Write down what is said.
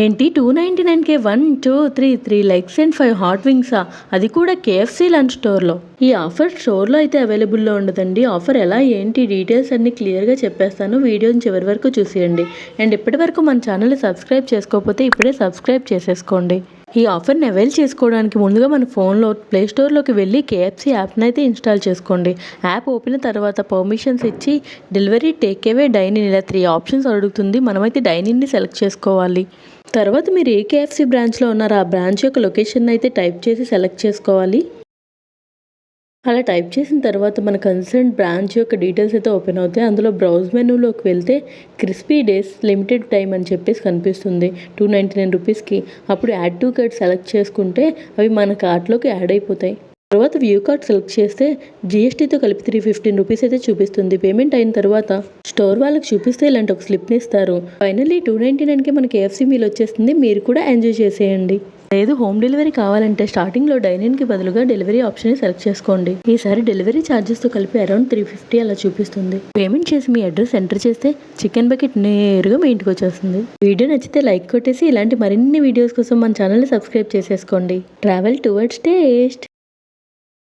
ఏంటి 299కే 1, 2, 3 3 legs and 5 hot వింగ్సా? అది కూడా కేఎఫ్సీ లంచ్ స్టోర్లో. ఈ ఆఫర్ స్టోర్లో అయితే అవైలబుల్లో ఉండదండి. ఆఫర్ ఎలా ఏంటి డీటెయిల్స్ అన్ని క్లియర్గా చెప్పేస్తాను. వీడియోని చివరి వరకు చూసేయండి. అండ్ ఇప్పటి వరకు మన ఛానల్ని సబ్స్క్రైబ్ చేసుకోకపోతే ఇప్పుడే సబ్స్క్రైబ్ చేసేసుకోండి. ఈ ఆఫర్ని అవైల్ చేసుకోవడానికి ముందుగా మన ఫోన్లో ప్లే స్టోర్లోకి వెళ్ళి కేఎఫ్సీ యాప్ని అయితే ఇన్స్టాల్ చేసుకోండి. యాప్ ఓపెన్ తర్వాత పర్మిషన్స్ ఇచ్చి delivery, take away, dyne in ఇలా 3 ఆప్షన్స్ అడుగుతుంది. మనమైతే డైన్ ఇన్ని సెలెక్ట్ చేసుకోవాలి. తర్వాత మీరు ఏ కేఎఫ్సీ బ్రాంచ్లో ఉన్నారో ఆ బ్రాంచ్ యొక్క లొకేషన్ అయితే టైప్ చేసి సెలెక్ట్ చేసుకోవాలి. అలా టైప్ చేసిన తర్వాత మన కన్సర్న్ బ్రాంచ్ యొక్క డీటెయిల్స్ అయితే ఓపెన్ అవుతాయి. అందులో బ్రౌజ్ మెనూలోకి వెళ్తే క్రిస్పీ డేస్ లిమిటెడ్ టైం అని చెప్పేసి కనిపిస్తుంది 299 రూపీస్కి. అప్పుడు యాడ్ టు కార్ట్ సెలెక్ట్ చేసుకుంటే అవి మన కార్ట్లోకి యాడ్ అయిపోతాయి. తర్వాత వ్యూ కార్ట్ సెలెక్ట్ చేస్తే జిఎస్టీతో కలిపి 315 రూపీస్ అయితే చూపిస్తుంది. పేమెంట్ అయిన తర్వాత స్టోర్ వాళ్ళకి చూపిస్తే ఇలాంటి ఒక స్లిప్ని ఇస్తారు. ఫైనల్లీ 299కి మన కేఎఫ్సీ మీల్ వచ్చేస్తుంది. మీరు కూడా ఎంజాయ్ చేసేయండి. లేదు హోమ్ డెలివరీ కావాలంటే స్టార్టింగ్లో డైనింగ్కి బదులుగా డెలివరీ ఆప్షన్ సెలెక్ట్ చేసుకోండి. ఈసారి డెలివరీ ఛార్జెస్తో కలిపి అరౌండ్ 350 అలా చూపిస్తుంది. పేమెంట్ చేసి మీ అడ్రస్ ఎంటర్ చేస్తే చికెన్ బకెట్ నేరుగా మీ ఇంటికి వచ్చేస్తుంది. వీడియో నచ్చితే లైక్ కొట్టేసి ఇలాంటి మరిన్ని వీడియోస్ కోసం మన ఛానల్ని సబ్స్క్రైబ్ చేసేసుకోండి. Travel towards taste.